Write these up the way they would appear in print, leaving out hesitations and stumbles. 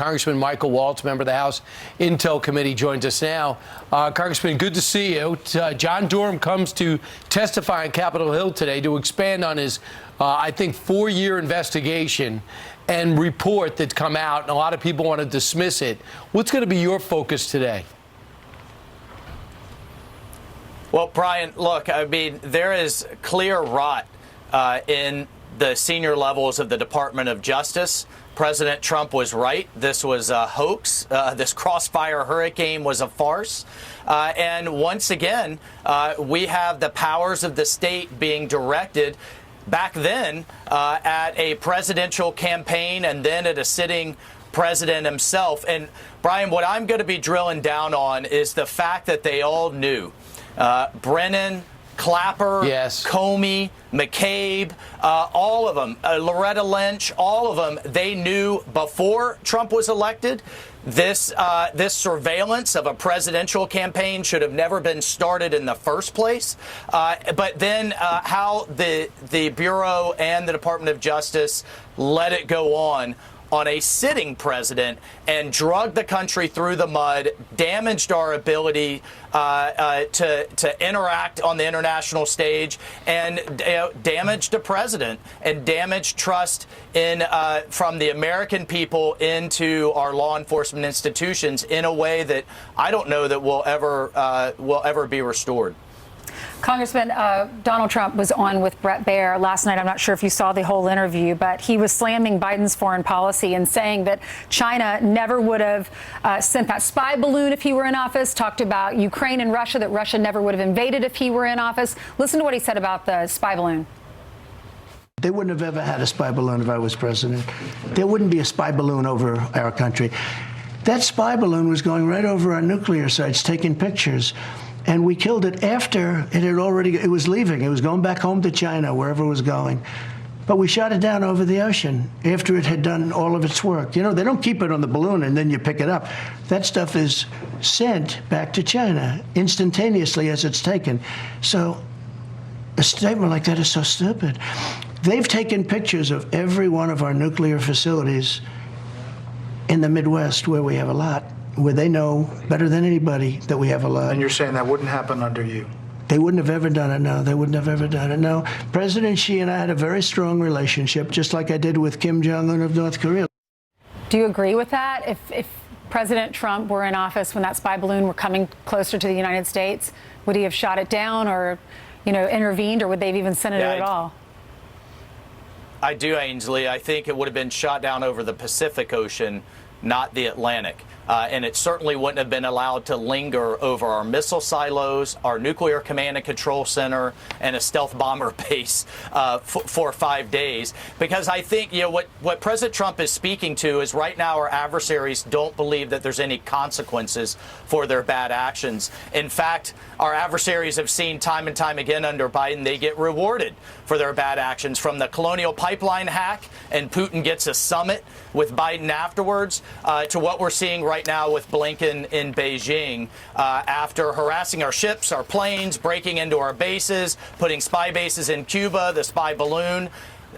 Congressman Michael Waltz, member of the House Intel Committee, joins us now. Congressman, good to see you. John Durham comes to testify on Capitol Hill today to expand on his, I think, 4-year investigation and report that's come out, and a lot of people want to dismiss it. What's going to be your focus today? Well, Brian, look, I mean, there is clear rot in the senior levels of the Department of Justice. President Trump was right. This was a hoax. This crossfire hurricane was a farce. And once again, we have the powers of the state being directed back then at a presidential campaign and then at a sitting president himself. And Brian, what I'm going to be drilling down on is the fact that they all knew. Brennan, Clapper, yes, Comey, McCabe, all of them, Loretta Lynch, all of them, they knew before Trump was elected. This surveillance of a presidential campaign should have never been started in the first place. But then how the Bureau and the Department of Justice let it go on a sitting president and drugged the country through the mud, damaged our ability to interact on the international stage, and damaged the president and damaged trust in from the American people into our law enforcement institutions in a way that I don't know that will ever be restored. Congressman, Donald Trump was on with Bret Baier last night. I'm not sure if you saw the whole interview, but he was slamming Biden's foreign policy and saying that China never would have sent that spy balloon if he were in office, talked about Ukraine and Russia, that Russia never would have invaded if he were in office. Listen to what he said about the spy balloon. They wouldn't have ever had a spy balloon if I was president. There wouldn't be a spy balloon over our country. That spy balloon was going right over our nuclear sites, taking pictures. And we killed it after it was leaving. It was going back home to China, wherever it was going. But we shot it down over the ocean after it had done all of its work. You know, they don't keep it on the balloon and then you pick it up. That stuff is sent back to China instantaneously as it's taken. So a statement like that is so stupid. They've taken pictures of every one of our nuclear facilities in the Midwest, where we have a lot, where they know better than anybody that we have a lot. And you're saying that wouldn't happen under you? They wouldn't have ever done it, no. They wouldn't have ever done it, no. President Xi and I had a very strong relationship, just like I did with Kim Jong-un of North Korea. Do you agree with that? If President Trump were in office when that spy balloon were coming closer to the United States, would he have shot it down or, intervened, or would they have even sent it at all? I do, Ainsley. I think it would have been shot down over the Pacific Ocean, not the Atlantic. And it certainly wouldn't have been allowed to linger over our missile silos, our nuclear command and control center, and a stealth bomber base for 5 days. Because I think, what President Trump is speaking to is right now our adversaries don't believe that there's any consequences for their bad actions. In fact, our adversaries have seen time and time again under Biden, they get rewarded for their bad actions, from the Colonial Pipeline hack, and Putin gets a summit with Biden afterwards, to what we're seeing right now with Blinken in Beijing, after harassing our ships, our planes, breaking into our bases, putting spy bases in Cuba, the spy balloon.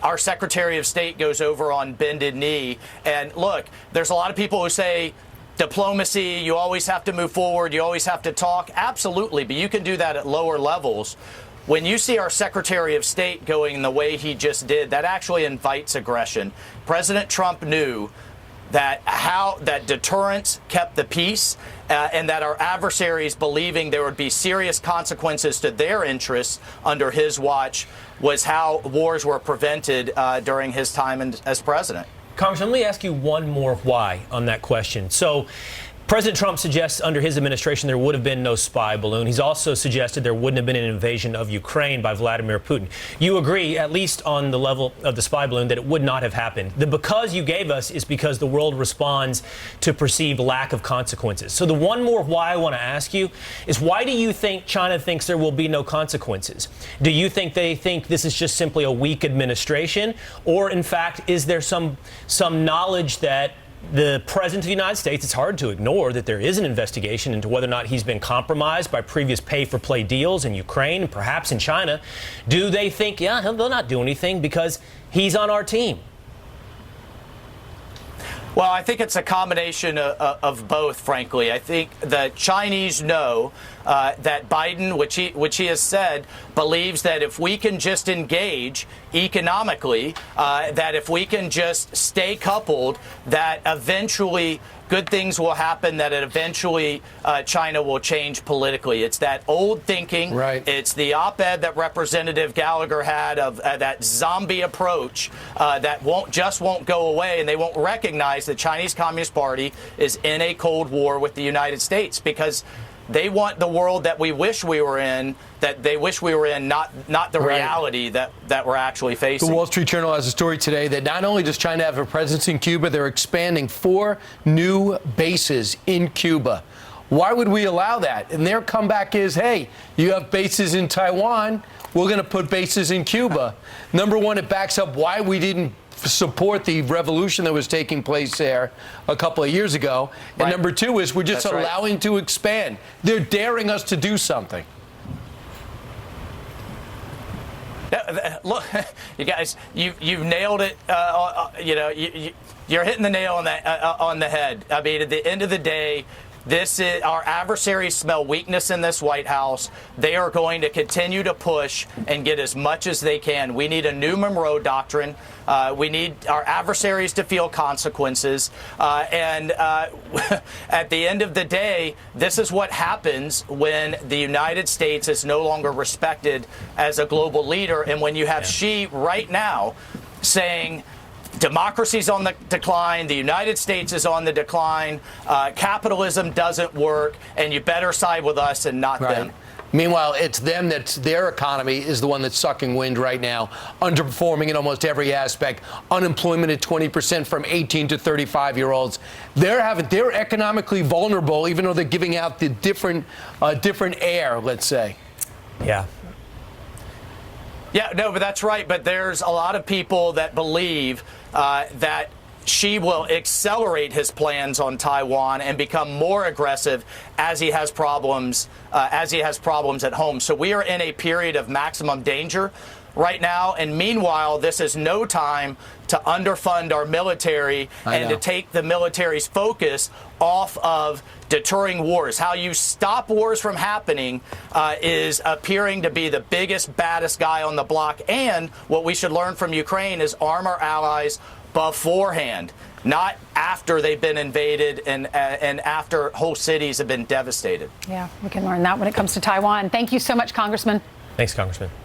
Our Secretary of State goes over on bended knee. And look, there's a lot of people who say, diplomacy, you always have to move forward, you always have to talk. Absolutely, but you can do that at lower levels. When you see our Secretary of State going the way he just did, that actually invites aggression. President Trump knew that deterrence kept the peace, and that our adversaries believing there would be serious consequences to their interests under his watch was how wars were prevented during his time as president. Congressman, let me ask you one more why on that question. So President Trump suggests under his administration there would have been no spy balloon. He's also suggested there wouldn't have been an invasion of Ukraine by Vladimir Putin. You agree, at least on the level of the spy balloon, that it would not have happened. The because you gave us is because the world responds to perceived lack of consequences. So the one more why I want to ask you is, why do you think China thinks there will be no consequences? Do you think they think this is just simply a weak administration? Or, in fact, is there some knowledge that the President of the United States, it's hard to ignore that there is an investigation into whether or not he's been compromised by previous pay-for-play deals in Ukraine and perhaps in China. Do they think, they'll not do anything because he's on our team? Well, I think it's a combination of both, frankly. I think the Chinese know that Biden, which he has said, believes that if we can just engage economically, that if we can just stay coupled, that eventually good things will happen, that eventually China will change politically. It's that old thinking. Right. It's the op-ed that Representative Gallagher had of that zombie approach that won't go away, and they won't recognize the Chinese Communist Party is in a Cold War with the United States because they want the world that we wish we were in, that they wish we were in, not the Right. reality that we're actually facing. The Wall Street Journal has a story today that not only does China have a presence in Cuba, they're expanding 4 new bases in Cuba. Why would we allow that? And their comeback is, hey, you have bases in Taiwan, we're going to put bases in Cuba. Number one, it backs up why we didn't support the revolution that was taking place there a couple of years ago. And Right. number two is we're just That's right. allowing to expand. They're daring us to do something. Look, you guys, you've nailed it. You're hitting the nail on the head. I mean, at the end of the day, this is our adversaries smell weakness in this White House. They are going to continue to push and get as much as they can. We need a new Monroe Doctrine. We need our adversaries to feel consequences. And at the end of the day, this is what happens when the United States is no longer respected as a global leader. And when you have Xi right now saying, democracy's on the decline. The United States is on the decline. Capitalism doesn't work, and you better side with us and not them. Meanwhile, it's them that's their economy is the one that's sucking wind right now, underperforming in almost every aspect. Unemployment at 20% from 18 to 35-year-olds. They're economically vulnerable, even though they're giving out the different air, let's say. Yeah. Yeah, no, but that's right. But there's a lot of people that believe that Xi will accelerate his plans on Taiwan and become more aggressive as he has problems at home. So we are in a period of maximum danger right now, and meanwhile, this is no time to underfund our military and to take the military's focus off of deterring wars. How you stop wars from happening is appearing to be the biggest, baddest guy on the block. And what we should learn from Ukraine is arm our allies beforehand, not after they've been invaded and after whole cities have been devastated. Yeah, we can learn that when it comes to Taiwan. Thank you so much, Congressman. Thanks, Congressman.